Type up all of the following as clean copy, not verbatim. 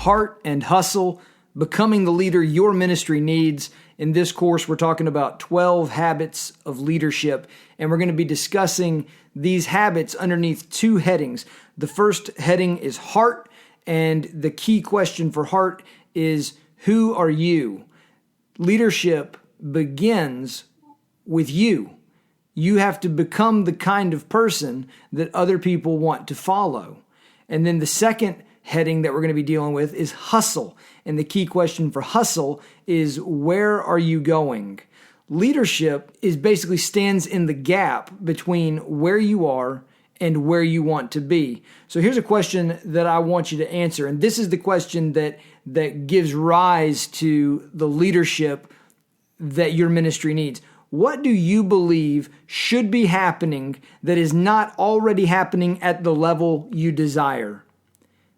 Heart and Hustle, Becoming the Leader Your Ministry Needs. In this course, we're talking about 12 habits of leadership, and we're going to be discussing these habits underneath two headings. The first heading is heart, and the key question for heart is, who are you? Leadership begins with you. You have to become the kind of person that other people want to follow. And then the second heading that we're going to be dealing with is hustle. And the key question for hustle is, where are you going? Leadership basically stands in the gap between where you are and where you want to be. So here's a question that I want you to answer. And this is the question that gives rise to the leadership that your ministry needs. What do you believe should be happening that is not already happening at the level you desire?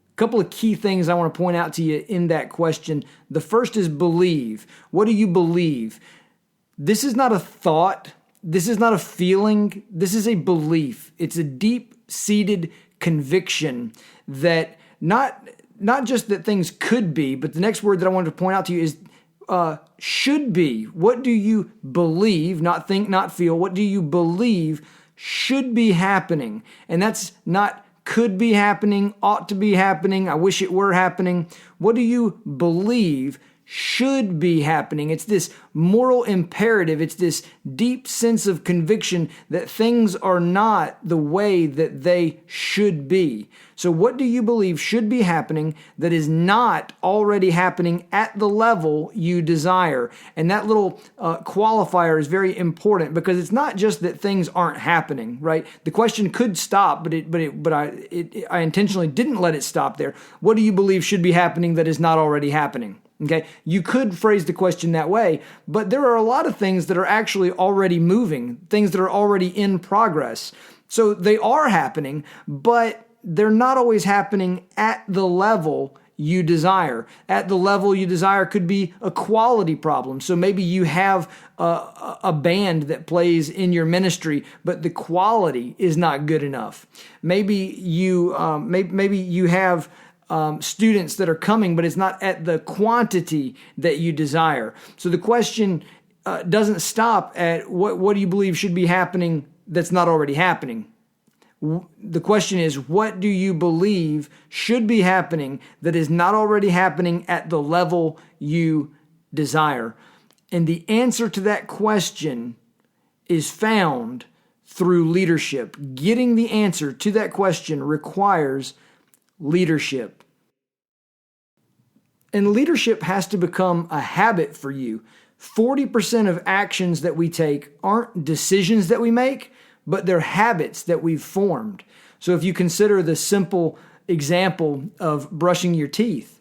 A couple of key things I want to point out to you in that question. The first is believe. What do you believe? This is not a thought. This is not a feeling. This is a belief. It's a deep-seated conviction that not just that things could be, but the next word that I wanted to point out to you is should be. What do you believe, not think, not feel, what do you believe should be happening? And that's not could be happening, ought to be happening, I wish it were happening. What do you believe should be happening? It's this moral imperative. It's this deep sense of conviction that things are not the way that they should be. So what do you believe should be happening that is not already happening at the level you desire? And that little qualifier is very important, because it's not just that things aren't happening, right? The question could stop, but I intentionally didn't let it stop there. What do you believe should be happening that is not already happening? Okay, you could phrase the question that way, but there are a lot of things that are actually already moving, things that are already in progress. So they are happening, but they're not always happening at the level you desire. At the level you desire could be a quality problem. So maybe you have a band that plays in your ministry, but the quality is not good enough. Maybe you have students that are coming, but it's not at the quantity that you desire. So the question doesn't stop at what do you believe should be happening that's not already happening. The question is, what do you believe should be happening that is not already happening at the level you desire? And the answer to that question is found through leadership. Getting the answer to that question requires leadership. And leadership has to become a habit for you. 40% of actions that we take aren't decisions that we make, but they're habits that we've formed. So if you consider the simple example of brushing your teeth,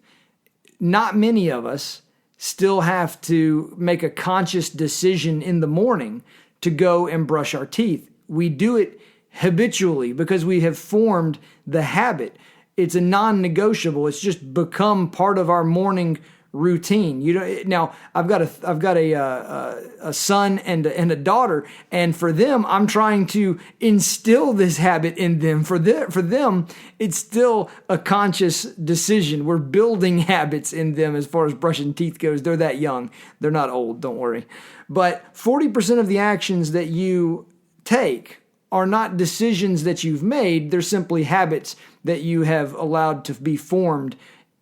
not many of us still have to make a conscious decision in the morning to go and brush our teeth. We do it habitually because we have formed the habit. It's a non-negotiable. It's just become part of our morning routine. Now I've got a son and a daughter, and for them, I'm trying to instill this habit in them. For them, it's still a conscious decision. We're building habits in them as far as brushing teeth goes. They're that young. They're not old. Don't worry. But 40% of the actions that you take are not decisions that you've made. They're simply habits that you have allowed to be formed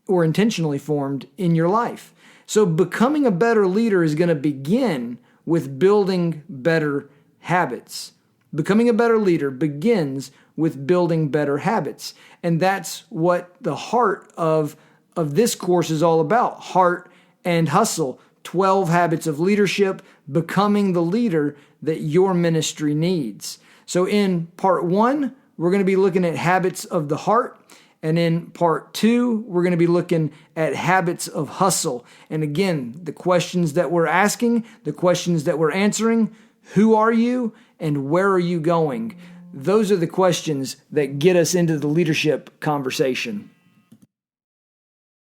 or intentionally formed in your life. So becoming a better leader is going to begin with building better habits. Becoming a better leader begins with building better habits. And that's what the heart of this course is all about. Heart and Hustle. 12 habits of leadership, becoming the leader that your ministry needs. So in part 1, we're going to be looking at habits of the heart. And in part 2, we're going to be looking at habits of hustle. And again, the questions that we're asking, the questions that we're answering, who are you and where are you going? Those are the questions that get us into the leadership conversation.